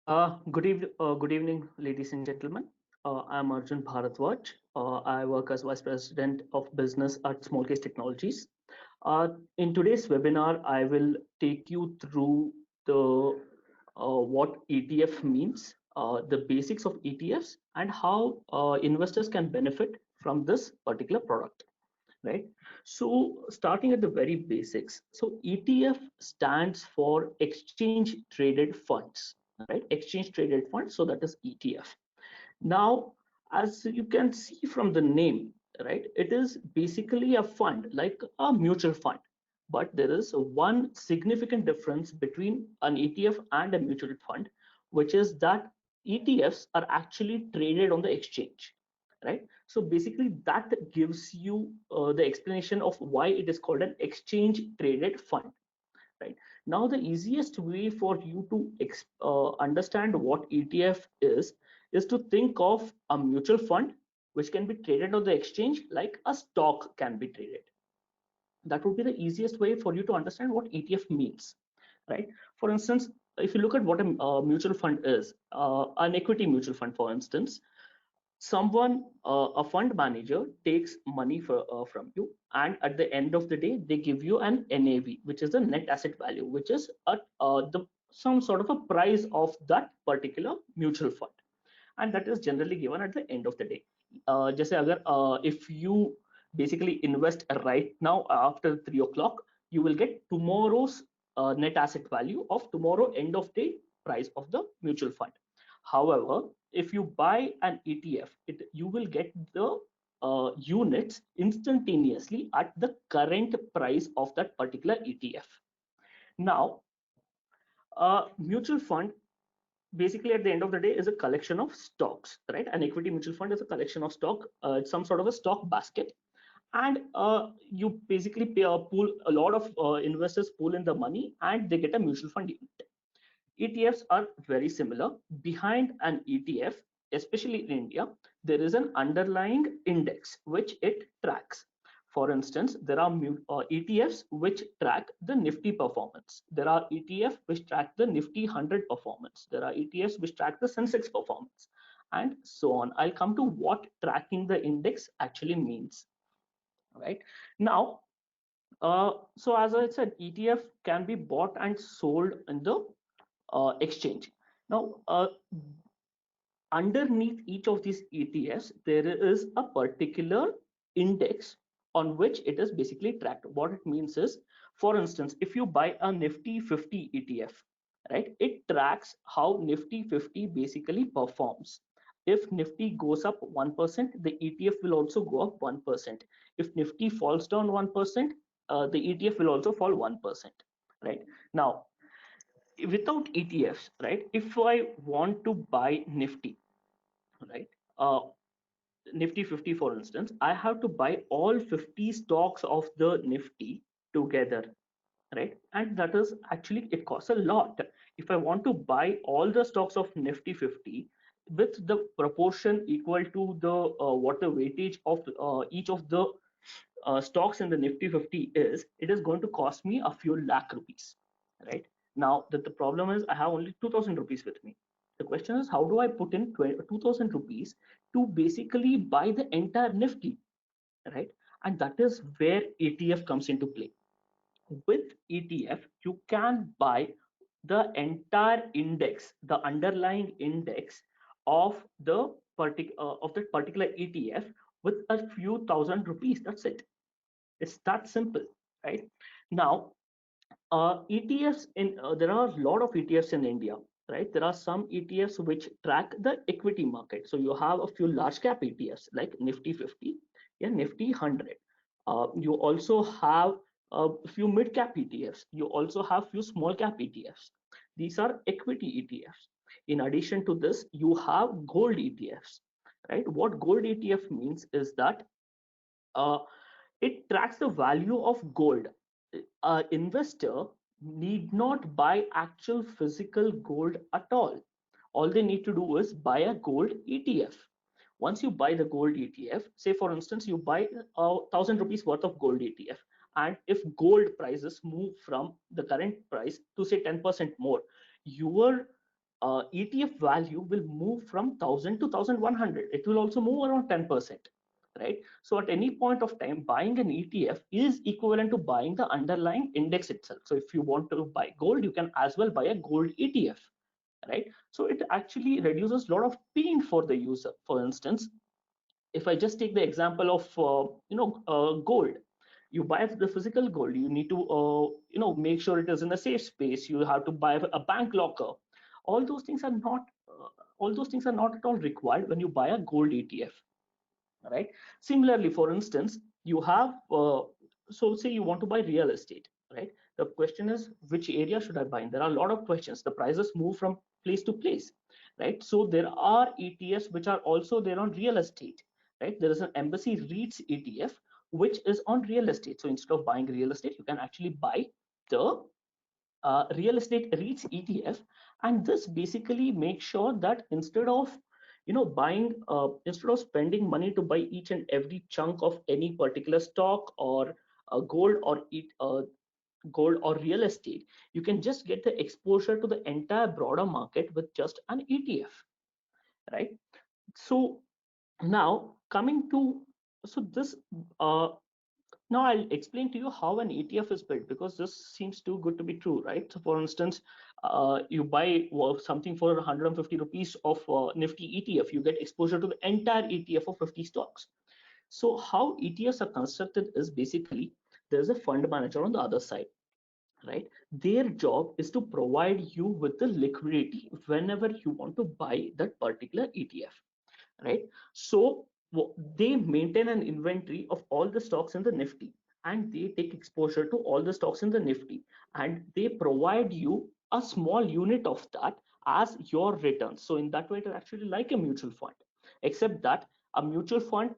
Good evening, ladies and gentlemen. I'm Arjun Bharadwaj. I work as Vice President of Business at Smallcase Technologies. In today's webinar, I will take you through the what ETF means, the basics of ETFs, and how investors can benefit from this particular product. Right. So, starting at the very basics, so ETF stands for Exchange Traded Funds, right? Exchange Traded Funds. So that is ETF. Now, as you can see from the name, right, it is basically a fund, like a mutual fund. But there is one significant difference between an ETF and a mutual fund, which is that ETFs are actually traded on the exchange, right? So basically, that gives you the explanation of why it is called an exchange traded fund. Right now, the easiest way for you to understand what ETF is to think of a mutual fund which can be traded on the exchange like a stock can be traded. That would be the easiest way for you to understand what ETF means, right? For instance, if you look at what a mutual fund is, an equity mutual fund, for instance, a fund manager takes money from you, and at the end of the day they give you an NAV, which is the net asset value, which is the some sort of a price of that particular mutual fund, and that is generally given at the end of the day. जैसे अगर if you basically invest right now after 3 o'clock, you will get tomorrow's net asset value of tomorrow end of day price of the mutual fund. However, if you buy an ETF, you will get the units instantaneously at the current price of that particular ETF. Now, a mutual fund basically at the end of the day is a collection of stocks, right? An equity mutual fund is a collection of stock. It's some sort of a stock basket, and you basically pool a lot of investors pool in the money, and they get a mutual fund unit. ETFs are very similar. Behind an ETF, especially in India, there is an underlying index which it tracks. For instance, there are ETFs which track the Nifty performance. There are ETFs which track the Nifty 100 performance. There are ETFs which track the Sensex performance, and so on. I'll come to what tracking the index actually means. Right now, so as I said, ETF can be bought and sold in the exchange. Now, underneath each of these ETFs, there is a particular index on which it is basically tracked. What it means is, for instance, if you buy a Nifty 50 ETF, right, it tracks how Nifty 50 basically performs. If Nifty goes up 1%, the ETF will also go up 1%. If Nifty falls down 1%, the ETF will also fall 1%. Right now, without ETFs, right? If I want to buy Nifty, right? Uh, Nifty 50, for instance, I have to buy all 50 stocks of the Nifty together, right? And that is actually, it costs a lot. If I want to buy all the stocks of Nifty 50 with the proportion equal to the what the weightage of each of the stocks in the Nifty 50 is, it is going to cost me a few lakh rupees, right? Now, the problem is I have only 2000 rupees with me. The question is, how do I put in 2000 rupees to basically buy the entire Nifty, right? And that is where ETF comes into play. With ETF, you can buy the entire index, the underlying index of the of that particular ETF with a few thousand rupees. That's it. It's that simple, right? Now, ETFs in there are a lot of ETFs in India, right? There are some ETFs which track the equity market. So you have a few large cap ETFs like Nifty 50, yeah, Nifty 100. You also have a few mid cap ETFs. You also have few small cap ETFs. These are equity ETFs. In addition to this, you have gold ETFs, right? What gold ETF means is that uh, it tracks the value of gold. An investor need not buy actual physical gold at all. All they need to do is buy a gold ETF. Once you buy the gold ETF, say for instance, you buy 1000 rupees worth of gold ETF, and if gold prices move from the current price to say 10% more, your ETF value will move from 1000 to 1100. It will also move around 10%, right? So at any point of time, buying an ETF is equivalent to buying the underlying index itself. So if you want to buy gold, you can as well buy a gold ETF, right? So it actually reduces a lot of pain for the user. For instance, if I just take the example of gold, you buy the physical gold, you need to make sure it is in a safe space. You have to buy a bank locker. All those things are not all those things are not at all required when you buy a gold ETF, right? Similarly, for instance, you have so say you want to buy real estate, right? The question is, which area should I buy in? There are a lot of questions. The prices move from place to place, right? So there are ETFs which are also there on real estate, right? There is an Embassy REITs ETF which is on real estate. So instead of buying real estate, you can actually buy the real estate REITs ETF, and this basically makes sure that instead of spending money to buy each and every chunk of any particular stock or gold gold or real estate, you can just get the exposure to the entire broader market with just an ETF, right? So now coming to so this uh, now I'll explain to you how an ETF is built, because this seems too good to be true, right? So for instance, you buy something for 150 rupees of Nifty ETF, you get exposure to the entire ETF of 50 stocks. So how ETFs are constructed is basically there's a fund manager on the other side, right? Their job is to provide you with the liquidity whenever you want to buy that particular ETF, right? So they maintain an inventory of all the stocks in the Nifty, and they take exposure to all the stocks in the Nifty, and they provide you a small unit of that as your returns. So in that way, it is actually like a mutual fund, except that a mutual fund,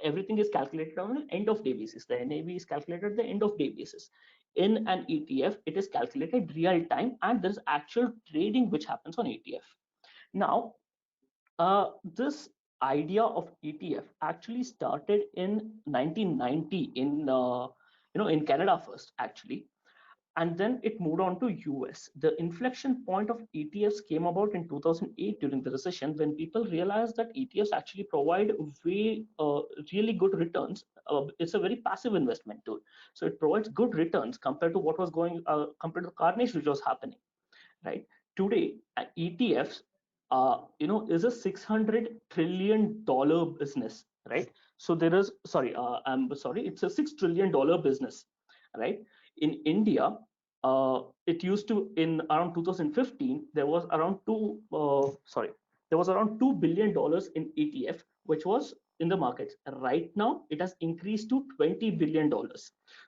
everything is calculated on an end of day basis. The NAV is calculated at the end of day basis. In an ETF, it is calculated real time, and there is actual trading which happens on ETF. Now, this idea of ETF actually started in 1990 in Canada first, actually, and then it moved on to US. The inflection point of ETFs came about in 2008 during the recession, when people realized that ETFs actually provide really good returns. It's a very passive investment tool, so it provides good returns compared to compared to the carnage which was happening, right? Today, ETFs, is a $600 trillion business, right? So there is, sorry, I'm sorry, it's a $6 trillion business, right? In India, it used to, in around 2015, there was around $2 billion in ETF, which was in the market. Right now, it has increased to $20 billion.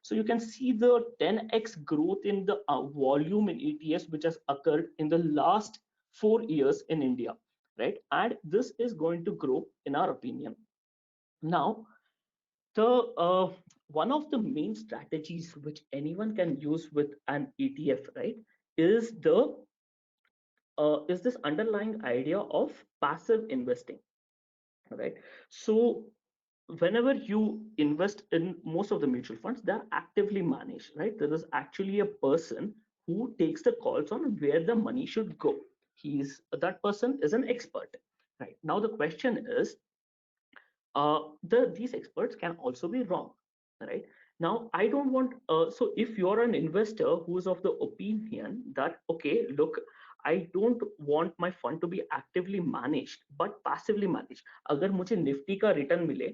So you can see the 10x growth in the volume in ETFs which has occurred in the last 4 years in India, right? And this is going to grow, in our opinion. Now, the one of the main strategies which anyone can use with an ETF, right, is the is this underlying idea of passive investing, right? So whenever you invest in most of the mutual funds, they're actively managed, right? There is actually a person who takes the calls on where the money should go. That person is an expert, right? Now the question is, these experts can also be wrong, right? Now I don't want so if you're an investor who is of the opinion that, okay, look, I don't want my fund to be actively managed but passively managed, agar mujhe nifty ka return mile,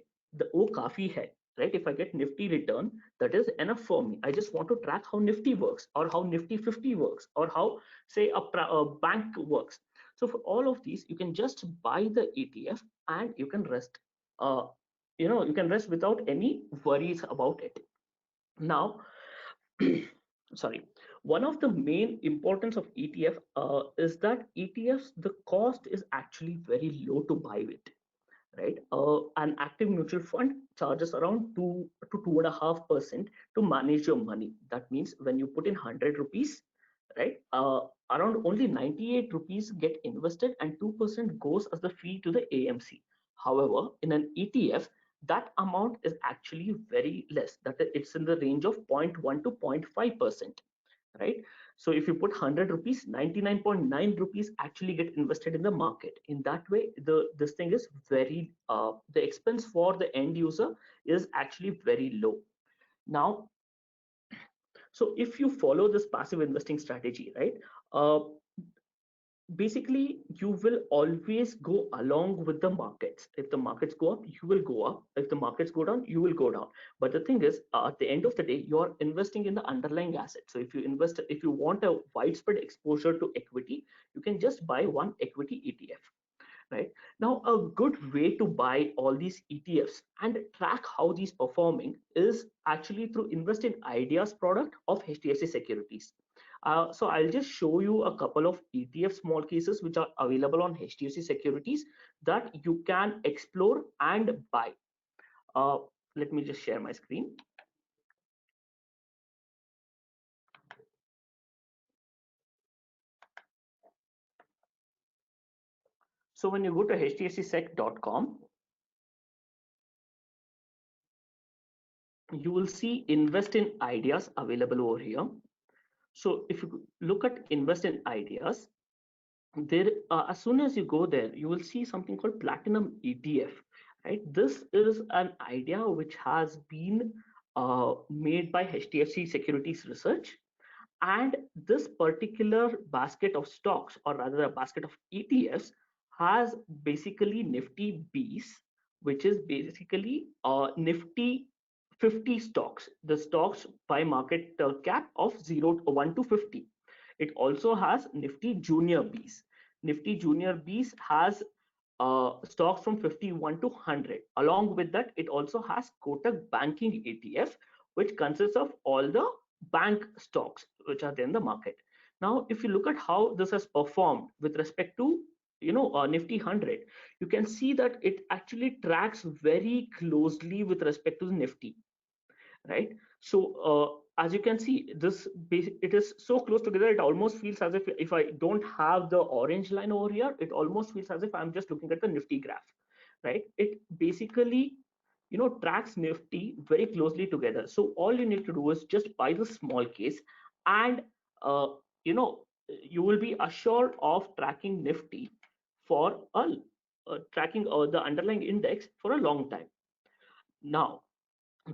wo kafi hai, right? If I get nifty return, that is enough for me. I just want to track how nifty works, or how nifty 50 works, or how, say, a bank works. So for all of these, you can just buy the ETF and you can rest. uh, you can rest without any worries about it. Now, sorry, one of the main importance of ETF is that ETFs, the cost is actually very low to buy with, right? An active mutual fund charges around 2 to 2.5% to manage your money. That means when you put in 100 rupees, right, around only 98 rupees get invested and 2% goes as the fee to the AMC. However, in an ETF, that amount is actually very less. That it's in the range of 0.1 to 0.5%, right? So if you put 100 rupees, 99.9 rupees actually get invested in the market. In that way, this thing is very the expense for the end user is actually very low. Now, so if you follow this passive investing strategy, right, uh, basically you will always go along with the markets. If the markets go up, you will go up. If the markets go down, you will go down. But the thing is, at the end of the day, you're investing in the underlying asset. So if you want a widespread exposure to equity, you can just buy one equity ETF. Right now, a good way to buy all these ETFs and track how these performing is actually through Invest in Ideas product of HDFC Securities. So I'll just show you a couple of ETF small cases which are available on HDFC Securities that you can explore and buy. Uh, Let me just share my screen. So when you go to hdfcsec.com, you will see Invest in Ideas available over here. So if you look at Invest in Ideas, there as soon as you go there, you will see something called Platinum ETF. Right, this is an idea which has been made by HDFC Securities Research, and this particular basket of stocks, or rather a basket of ETFs, has basically Nifty Bs, which is basically Nifty 50 stocks, the stocks by market cap of 1 to 50. It also has Nifty Junior Bs. Nifty Junior Bs has stocks from 51 to 100. Along with that, it also has Kotak Banking ETF, which consists of all the bank stocks which are there in the market. Now, if you look at how this has performed with respect to Nifty 100, you can see that it actually tracks very closely with respect to the Nifty, right? So as you can see, it is so close together, it almost feels as if I don't have the orange line over here, it almost feels as if I'm just looking at the Nifty graph, right? It basically tracks Nifty very closely together. So all you need to do is just buy the small case, and uh, you know you will be assured of tracking Nifty for a tracking the underlying index for a long time. Now,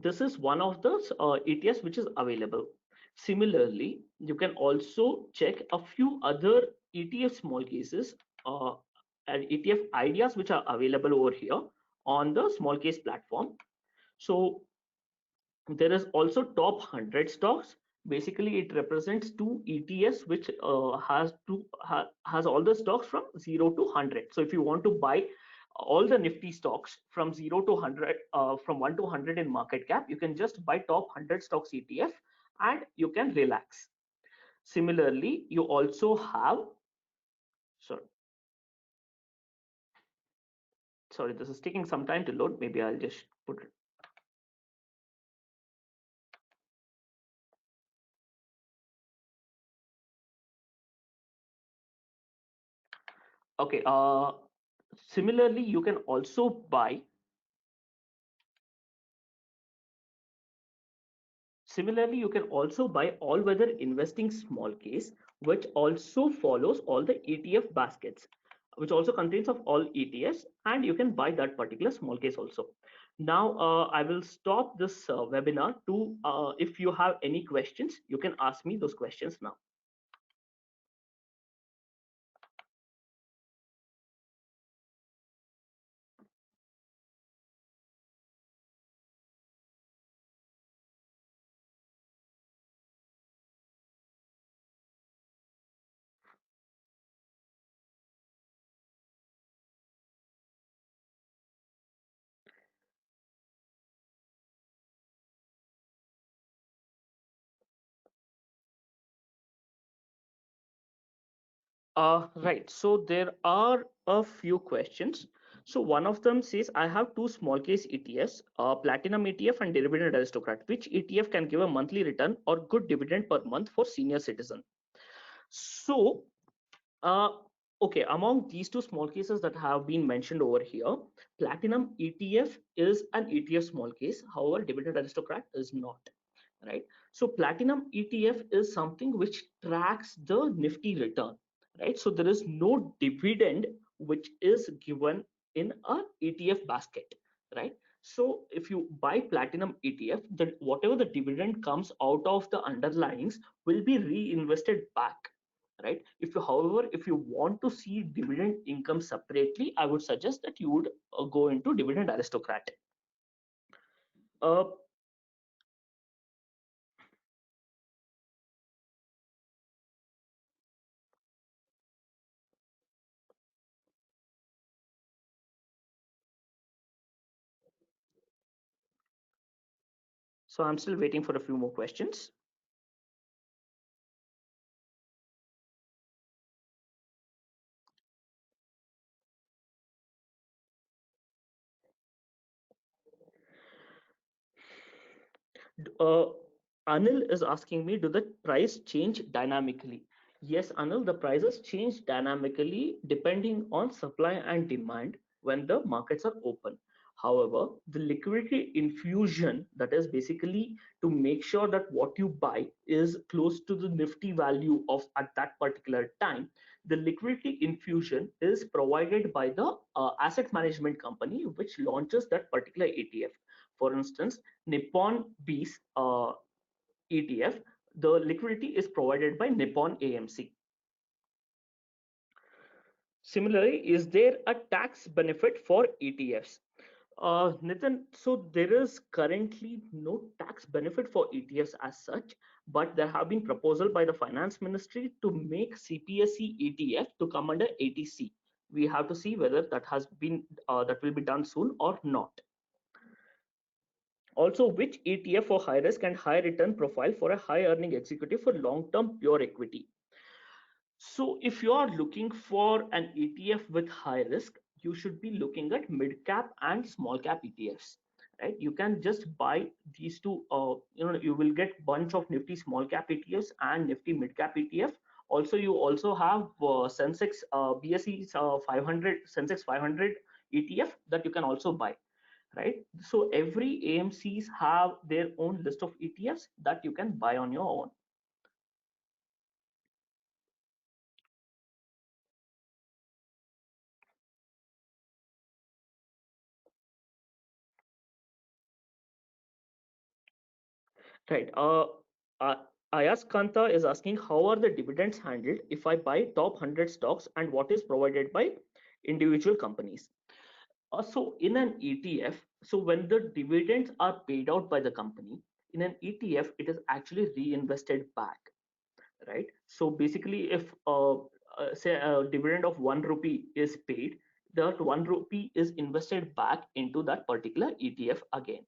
this is one of the ETFs which is available. Similarly, you can also check a few other ETF small cases and ETF ideas which are available over here on the small case platform. So there is also top 100 stocks. Basically, it represents two ETFs which has all the stocks from 0 to 100. So if you want to buy all the Nifty stocks from 0 to 100, from 1 to 100 in market cap, you can just buy top 100 stocks ETF and you can relax. Similarly, you also have, sorry, this is taking some time to load. Maybe I'll just put it. Okay. Similarly, you can also buy Similarly, you can also buy all-weather investing small case, which also follows all the ETF baskets, which also contains of all ETFs, and you can buy that particular small case also. Now, I will stop this webinar to, if you have any questions, you can ask me those questions now. Right. So there are a few questions. So one of them says, I have two small case ETFs, Platinum ETF and Dividend Aristocrat. Which ETF can give a monthly return or good dividend per month for senior citizen? So, uh, okay, among these two small cases that have been mentioned over here, Platinum ETF is an ETF small case. However, Dividend Aristocrat is not. right? So platinum ETF is something which tracks the Nifty return, right? So there is no dividend which is given in a ETF basket, right? So if you buy platinum ETF, that whatever the dividend comes out of the underlyings will be reinvested back, right? If you, however, if you want to see dividend income separately, I would suggest that you would go into Dividend Aristocrat. uh, so I'm still waiting for a few more questions. uh, Anil is asking me, do the price change dynamically? Yes, Anil, the prices change dynamically depending on supply and demand when the markets are open. However, the liquidity infusion, that is basically to make sure that what you buy is close to the Nifty value of at that particular time, the liquidity infusion is provided by the asset management company which launches that particular ETF. For instance, Nippon Bees ETF, the liquidity is provided by Nippon AMC. Similarly, is there a tax benefit for ETFs? Nitin, so there is currently no tax benefit for ETFs as such, but there have been proposal by the finance ministry to make CPSE ETF to come under ATC. We have to see whether that has been that will be done soon or not. Also, which ETF for high risk and high return profile for a high earning executive for long term pure equity? So if you are looking for an ETF with high risk, you should be looking at mid cap and small cap ETFs, right? You can just buy these two. You will get bunch of Nifty small cap ETFs and Nifty mid cap ETF. Also, you also have Sensex BSE 500 Sensex 500 ETF that you can also buy, right? So every AMCs have their own list of ETFs that you can buy on your own. Right. Uh, Ayas Kanta is asking, how are the dividends handled if I buy top 100 stocks and what is provided by individual companies? So in an ETF, so when the dividends are paid out by the company, in an ETF, it is actually reinvested back, right? So basically, if say a dividend of 1 rupee is paid, that 1 rupee is invested back into that particular ETF again,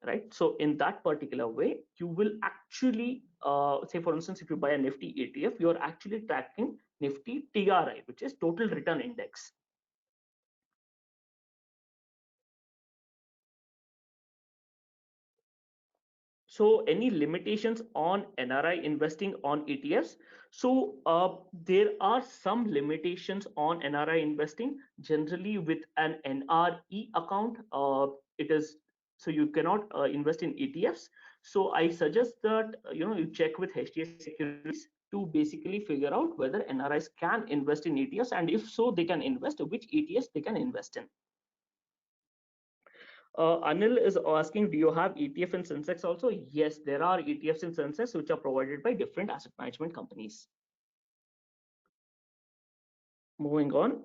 right? So in that particular way, you will actually say, for instance, if you buy a Nifty ETF, you are actually tracking Nifty TRI, which is Total Return Index. So any limitations on NRI investing on ETFs? So there are some limitations on NRI investing. Generally, with an NRE account, it is so you cannot invest in ETFs. So I suggest that you check with HDFC Securities to basically figure out whether NRIs can invest in ETFs, and if so, they can invest, which ETFs they can invest in. Anil is asking, do you have ETF in Sensex also? Yes, there are ETFs in Sensex which are provided by different asset management companies. Moving on.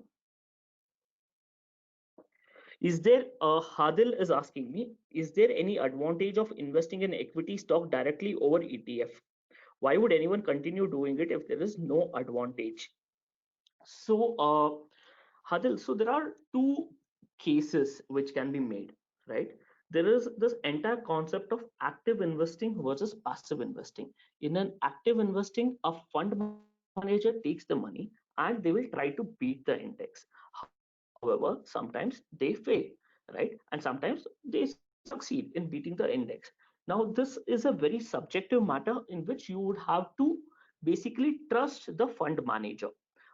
Is there, Hadil is asking me, is there any advantage of investing in equity stock directly over ETF? Why would anyone continue doing it if there is no advantage? So, Hadil, so there are two cases which can be made, right? There is this entire concept of active investing versus passive investing. In an active investing, a fund manager takes the money and they will try to beat the index. However, sometimes they fail, right? And sometimes they succeed in beating the index. Now, this is a very subjective matter in which you would have to basically trust the fund manager.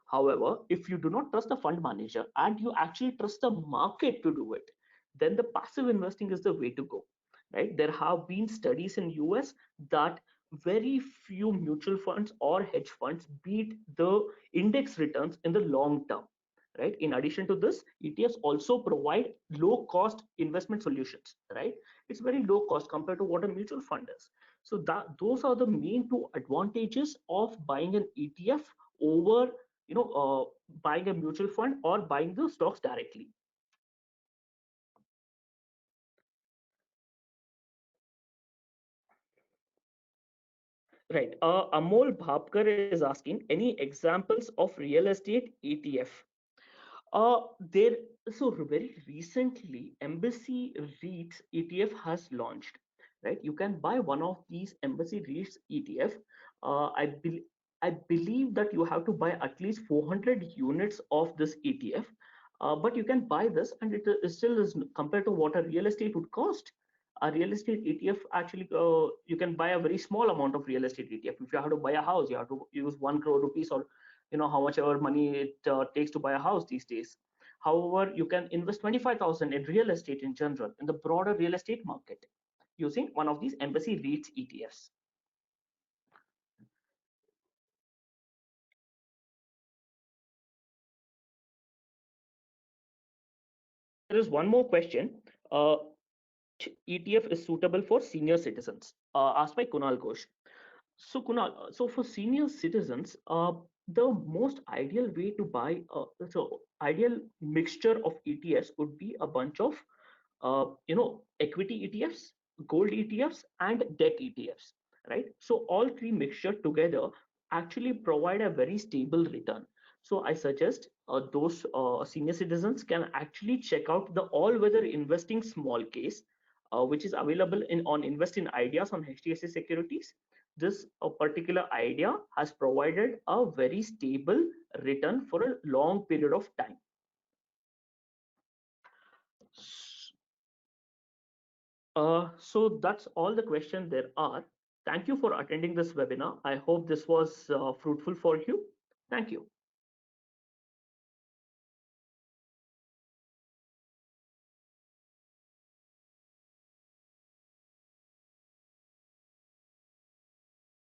However, if you do not trust the fund manager and you actually trust the market to do it, then the passive investing is the way to go. right? There have been studies in US that very few mutual funds or hedge funds beat the index returns in the long term, right? In addition to this, ETFs also provide low cost investment solutions, right? It's very low cost compared to what a mutual fund is. So that those are the main two advantages of buying an ETF over, buying a mutual fund or buying the stocks directly. Right. Amol Bhapkar is asking any examples of real estate ETF. There so very recently, Embassy REITs ETF has launched. Right, you can buy one of these Embassy REITs ETF. I believe that you have to buy at least 400 units of this ETF. But you can buy this, and it still is compared to what a real estate would cost. A real estate ETF actually, you can buy a very small amount of real estate ETF. If you have to buy a house, you have to use 1 crore rupees, or how much ever money it takes to buy a house these days. However, you can invest 25,000 in real estate in general, in the broader real estate market, using one of these Embassy REITs ETFs. There is one more question. ETF is suitable for senior citizens, asked by Kunal Ghosh. So Kunal, so for senior citizens, the most ideal way to buy, ideal mixture of ETFs would be a bunch of, equity ETFs, gold ETFs, and debt ETFs, right? So all three mixture together actually provide a very stable return. So I suggest those senior citizens can actually check out the all-weather investing small case, which is available on Invest in Ideas on HDFC Securities. This particular idea has provided a very stable return for a long period of time. So that's all the questions there are. Thank you for attending this webinar. I hope this was fruitful for you. Thank you.